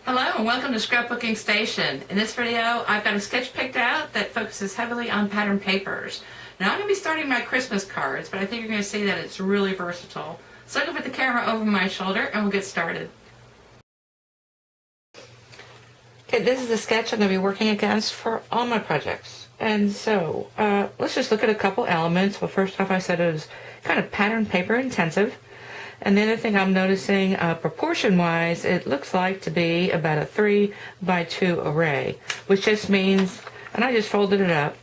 Hello and welcome to Scrapbooking Station. In this video, I've got a sketch picked out that focuses heavily on pattern papers. Now I'm going to be starting my Christmas cards, but I think you're going to see that it's really versatile. So I'm going to put the camera over my shoulder and we'll get started. Okay, this is the sketch I'm going to be working against for all my projects. And so, let's just look at a couple elements. Well, first off, I said it was kind of pattern paper intensive. And the other thing I'm noticing, proportion-wise, it looks like to be about a 3 by 2 array, which just means, and I just folded it up,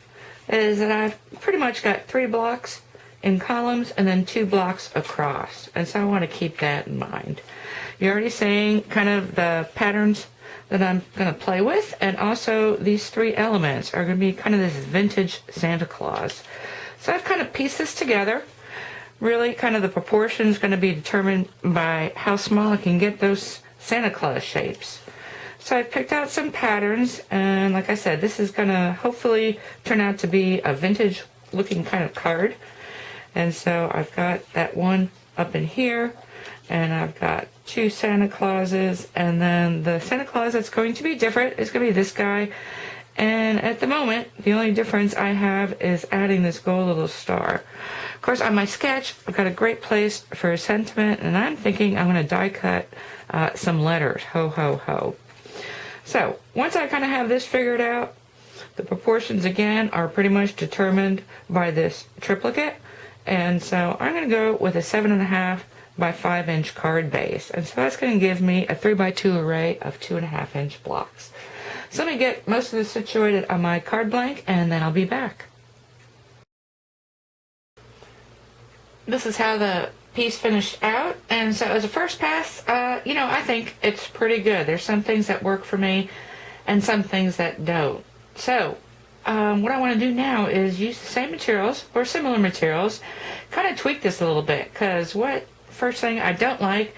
is that I've pretty much got 3 blocks in columns and then 2 blocks across. And so I want to keep that in mind. You're already seeing kind of the patterns that I'm going to play with, and also these 3 elements are going to be kind of this vintage Santa Claus. So I've kind of pieced this together. Really, kind of the proportion is going to be determined by how small I can get those Santa Claus shapes. So I've picked out some patterns, and like I said, this is going to hopefully turn out to be a vintage looking kind of card. And so I've got that one up in here, and I've got 2 Santa Clauses, and then the Santa Claus that's going to be different is going to be this guy. And at the moment, the only difference I have is adding this gold little star. Of course, on my sketch, I've got a great place for a sentiment, and I'm thinking I'm going to die cut some letters. Ho, ho, ho. So, once I kind of have this figured out, the proportions, again, are pretty much determined by this triplicate. And so I'm going to go with a 7.5 by 5 inch card base. And so that's going to give me a 3 by 2 array of 2.5 inch blocks. So let me get most of this situated on my card blank, and then I'll be back. This is how the piece finished out, and so as a first pass, I think it's pretty good. There's some things that work for me, and some things that don't. So, what I want to do now is use the same materials, or similar materials, kind of tweak this a little bit, because first thing I don't like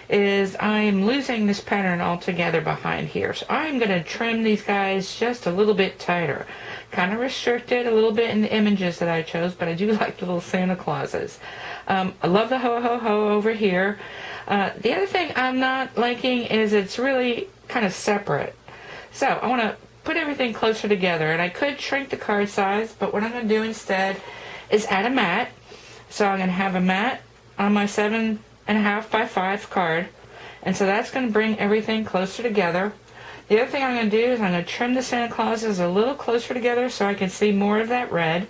is I'm losing this pattern altogether behind here. So I'm going to trim these guys just a little bit tighter. Kind of restricted a little bit in the images that I chose, but I do like the little Santa Clauses. I love the ho ho ho over here. The other thing I'm not liking is it's really kind of separate. So I want to put everything closer together, and I could shrink the card size, but what I'm going to do instead is add a mat. So I'm going to have a mat on my 7.5 by 5 card, and so that's going to bring everything closer together. The other thing I'm going to do is I'm going to trim the Santa Clauses a little closer together so I can see more of that red.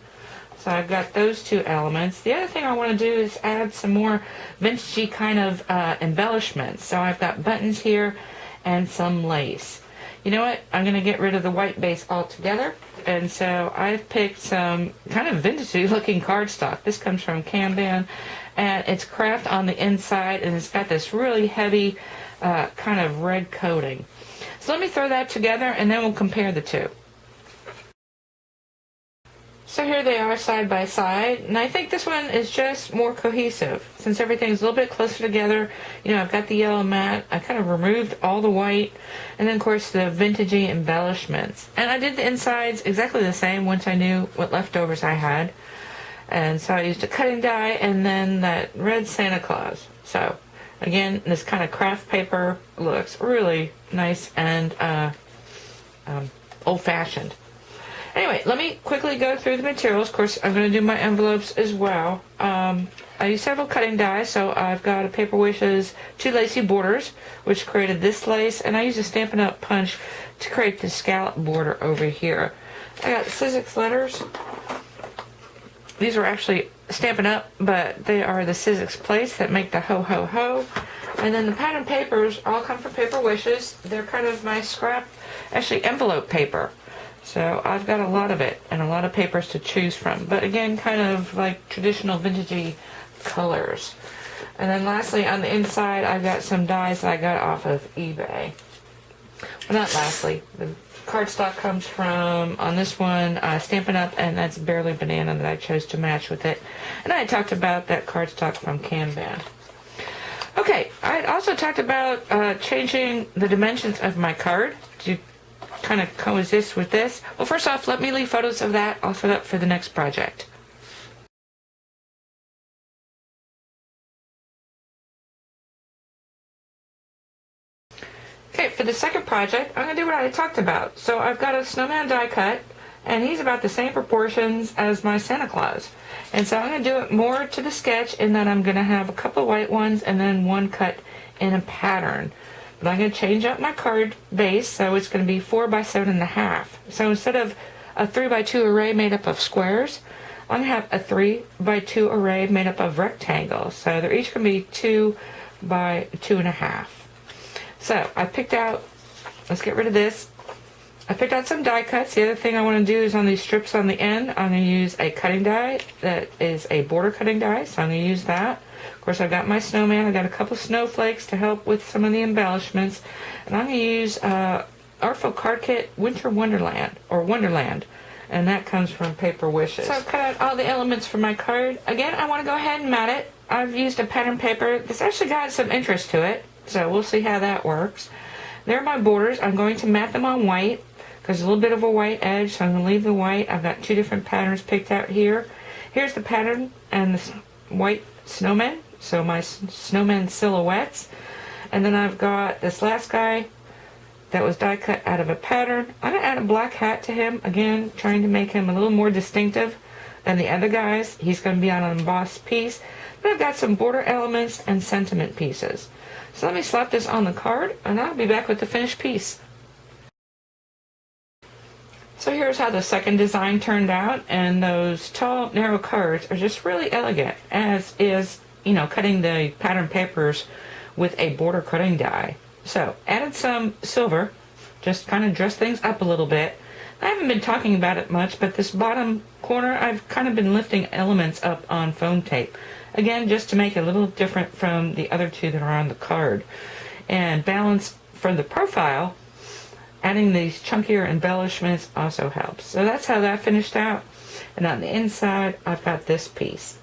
So I've got those 2 elements. The other thing I want to do is add some more vintagey kind of embellishments. So I've got buttons here and some lace. You know what? I'm going to get rid of the white base altogether. And so I've picked some kind of vintagey looking cardstock. This comes from Kanban, and it's craft on the inside, and it's got this really heavy kind of red coating. So let me throw that together, and then we'll compare the 2. So here they are side by side, and I think this one is just more cohesive since everything's a little bit closer together. I've got the yellow mat, I kind of removed all the white, and then of course the vintagey embellishments. And I did the insides exactly the same once I knew what leftovers I had. And so I used a cutting die and then that red Santa Claus. So again, this kind of craft paper looks really nice and old-fashioned. Anyway, let me quickly go through the materials. Of course, I'm going to do my envelopes as well. I used several cutting dies, so I've got a Paper Wishes 2 lacy borders, which created this lace, and I used a Stampin' Up! Punch to create the scallop border over here. I got Sizzix letters. These are actually Stampin' Up!, but they are the Sizzix plates that make the ho ho ho. And then the pattern papers all come from Paper Wishes. They're kind of my scrap, actually envelope paper. So I've got a lot of it and a lot of papers to choose from. But again, kind of like traditional vintagey colors. And then lastly, on the inside, I've got some dies that I got off of eBay. Well, not lastly. The cardstock comes from, on this one, Stampin' Up!, and that's Barely Banana that I chose to match with it. And I talked about that cardstock from Kanban. Okay, I also talked about changing the dimensions of my card to kind of coexist with this. Well, first off, let me leave photos of that. I'll set up for the next project. Okay, for the second project, I'm going to do what I talked about. So I've got a snowman die cut, and he's about the same proportions as my Santa Claus. And so I'm going to do it more to the sketch in that I'm going to have a couple white ones and then one cut in a pattern. But I'm going to change up my card base, so it's going to be 4 by 7.5. So instead of a 3 by 2 array made up of squares, I'm going to have a 3 by 2 array made up of rectangles. So they're each going to be 2 by 2.5. So I picked out, let's get rid of this. I picked out some die cuts. The other thing I want to do is on these strips on the end, I'm going to use a cutting die that is a border cutting die. So I'm going to use that. Of course, I've got my snowman. I've got a couple snowflakes to help with some of the embellishments. And I'm going to use Artful Card Kit Winter Wonderland, or Wonderland. And that comes from Paper Wishes. So I've cut out all the elements for my card. Again, I want to go ahead and mat it. I've used a pattern paper. This actually got some interest to it. So we'll see how that works. There are my borders. I'm going to mat them on white because there's a little bit of a white edge, so I'm going to leave the white. I've got 2 different patterns picked out here. Here's the pattern and the white snowmen, so my snowman silhouettes. And then I've got this last guy that was die cut out of a pattern. I'm going to add a black hat to him, again, trying to make him a little more distinctive than the other guys. He's going to be on an embossed piece. But I've got some border elements and sentiment pieces. So let me slap this on the card, and I'll be back with the finished piece. So here's how the second design turned out, and those tall, narrow cards are just really elegant, as is, cutting the pattern papers with a border cutting die. So, added some silver, just kind of dress things up a little bit. I haven't been talking about it much, but this bottom corner, I've kind of been lifting elements up on foam tape. Again, just to make it a little different from the other 2 that are on the card. And balance for the profile, adding these chunkier embellishments also helps. So that's how that finished out. And on the inside, I've got this piece.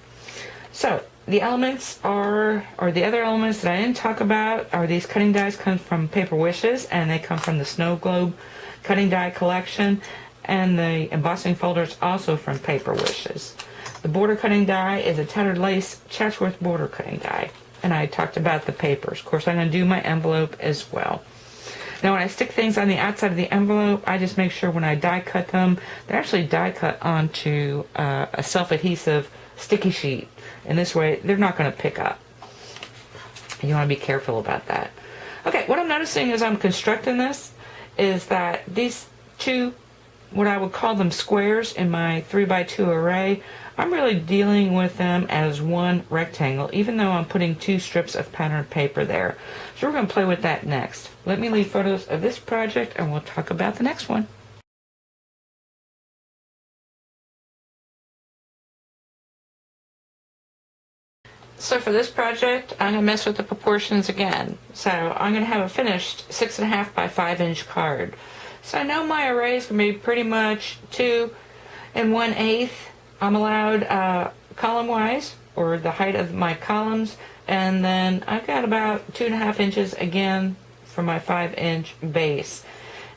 So the elements are, or the other elements that I didn't talk about, are these cutting dies come from Paper Wishes, and they come from the Snow Globe cutting die collection. And the embossing folder is also from Paper Wishes. The border cutting die is a tattered lace Chatsworth border cutting die. And I talked about the papers. Of course, I'm going to do my envelope as well. Now, when I stick things on the outside of the envelope, I just make sure when I die cut them, they're actually die cut onto a self-adhesive sticky sheet. And this way, they're not going to pick up. You want to be careful about that. Okay, what I'm noticing as I'm constructing this is that these 2, what I would call them squares in my 3 by 2 array, I'm really dealing with them as one rectangle, even though I'm putting 2 strips of patterned paper there. So we're going to play with that next. Let me leave photos of this project, and we'll talk about the next one. So for this project, I'm going to mess with the proportions again. So I'm going to have a finished 6.5 by 5 inch card. So I know my array is going to be pretty much 2 1/8. I'm allowed column-wise, or the height of my columns, and then I've got about 2.5 inches again for my 5-inch base.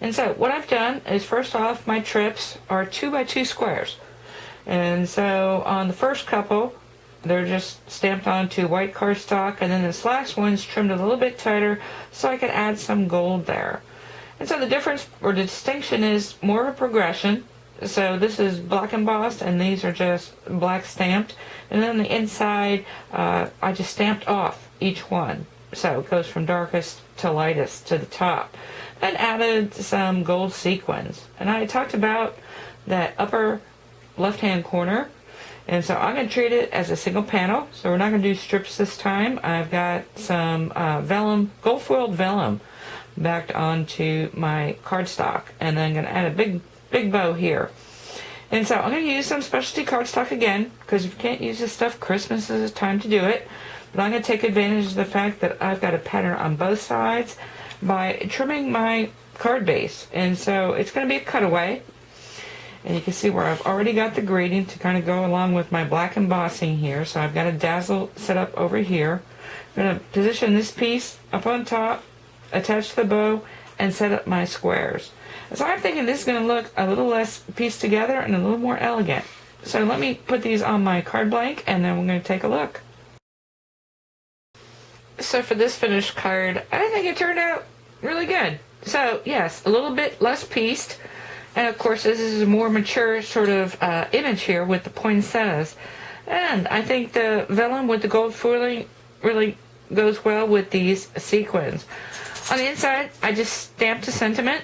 And so what I've done is, first off, my trips are 2 by 2 squares. And so on the first couple, they're just stamped onto white cardstock, and then this last one's trimmed a little bit tighter so I could add some gold there. And so the difference, or the distinction, is more of a progression. So this is black embossed, and these are just black stamped. And then the inside, I just stamped off each one. So it goes from darkest to lightest to the top. And added some gold sequins. And I talked about that upper left-hand corner. And so I'm going to treat it as a single panel. So we're not going to do strips this time. I've got some vellum, gold-foiled vellum backed onto my cardstock. And then I'm going to add a big bow here. And so I'm going to use some specialty cardstock again, because if you can't use this stuff, Christmas is the time to do it. But I'm going to take advantage of the fact that I've got a pattern on both sides by trimming my card base. And so it's going to be a cutaway. And you can see where I've already got the gradient to kind of go along with my black embossing here. So I've got a dazzle set up over here. I'm going to position this piece up on top, attach the bow, and set up my squares. So I'm thinking this is going to look a little less pieced together and a little more elegant. So let me put these on my card blank, and then we're going to take a look. So for this finished card, I think it turned out really good. So yes, a little bit less pieced. And of course, this is a more mature sort of image here with the poinsettias. And I think the vellum with the gold foiling really goes well with these sequins. On the inside, I just stamped a sentiment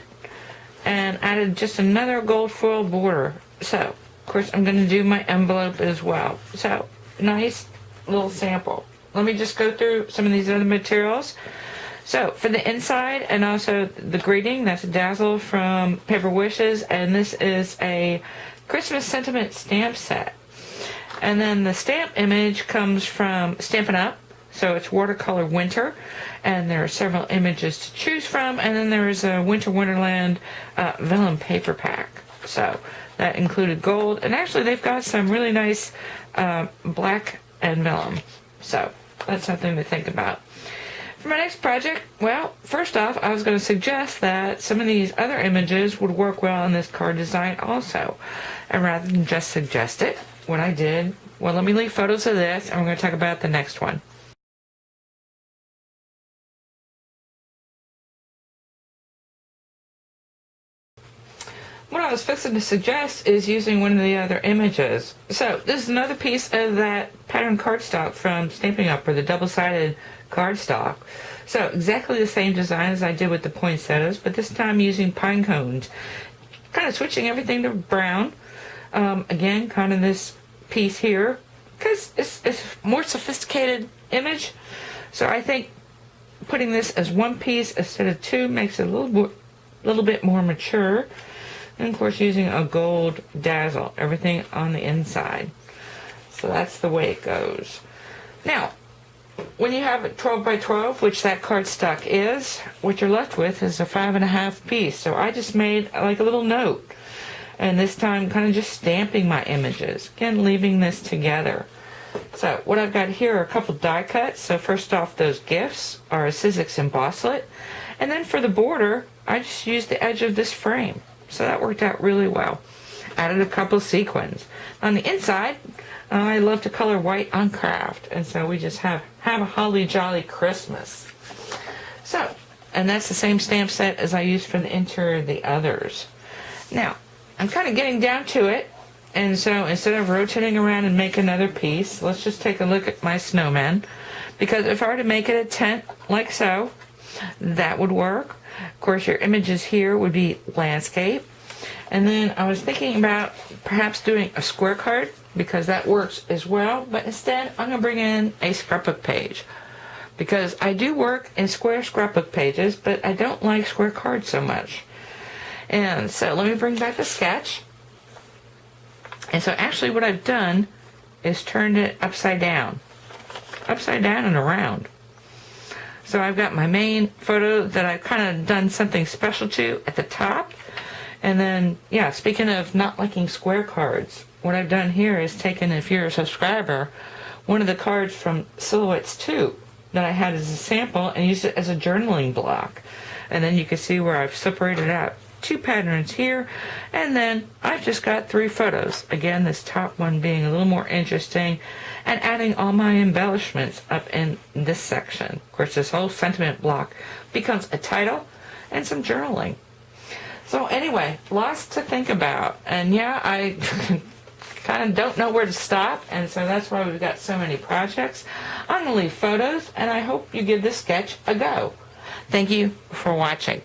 and added just another gold foil border. So, of course, I'm going to do my envelope as well. So, nice little sample. Let me just go through some of these other materials. So, for the inside and also the greeting, that's a Dazzle from Paper Wishes, and this is a Christmas sentiment stamp set. And then the stamp image comes from Stampin' Up! So it's Watercolor Winter, and there are several images to choose from, and then there is a Winter Wonderland vellum paper pack. So that included gold, and actually they've got some really nice black and vellum. So that's something to think about. For my next project, well, first off, I was going to suggest that some of these other images would work well in this card design also. And rather than just suggest it, what I did, well, let me leave photos of this, and we're going to talk about the next one. What I was fixing to suggest is using one of the other images. So this is another piece of that pattern cardstock from Stampin' Up! Or the double-sided cardstock. So exactly the same design as I did with the poinsettias, but this time using pine cones. Kind of switching everything to brown. Again, kind of this piece here, because it's a more sophisticated image. So I think putting this as one piece instead of two makes it a little bit more mature. And of course using a gold dazzle, everything on the inside. So that's the way it goes. Now, when you have a 12 by 12, which that cardstock is, what you're left with is a 5.5 piece. So I just made like a little note. And this time kind of just stamping my images. Again, leaving this together. So what I've got here are a couple die cuts. So first off, those gifts are a Sizzix embosslet. And then for the border, I just used the edge of this frame. So that worked out really well. Added a couple sequins. On the inside, I love to color white on craft. And so we just have a holly jolly Christmas. So, and that's the same stamp set as I used for the interior of the others. Now, I'm kind of getting down to it. And so instead of rotating around and make another piece, let's just take a look at my snowman. Because if I were to make it a tent like so, that would work. Of course, your images here would be landscape. And then I was thinking about perhaps doing a square card because that works as well. But instead, I'm going to bring in a scrapbook page because I do work in square scrapbook pages, but I don't like square cards so much. And so let me bring back the sketch. And so actually what I've done is turned it upside down and around. So I've got my main photo that I've kind of done something special to at the top. And then, yeah, speaking of not liking square cards, what I've done here is taken, if you're a subscriber, one of the cards from Silhouettes 2 that I had as a sample and used it as a journaling block. And then you can see where I've separated out 2 patterns here. And then I've just got 3 photos. Again, this top one being a little more interesting and adding all my embellishments up in this section. Of course, this whole sentiment block becomes a title and some journaling. So anyway, lots to think about. And yeah, I kind of don't know where to stop, and so that's why we've got so many projects. I'm going to leave photos, and I hope you give this sketch a go. Thank you for watching.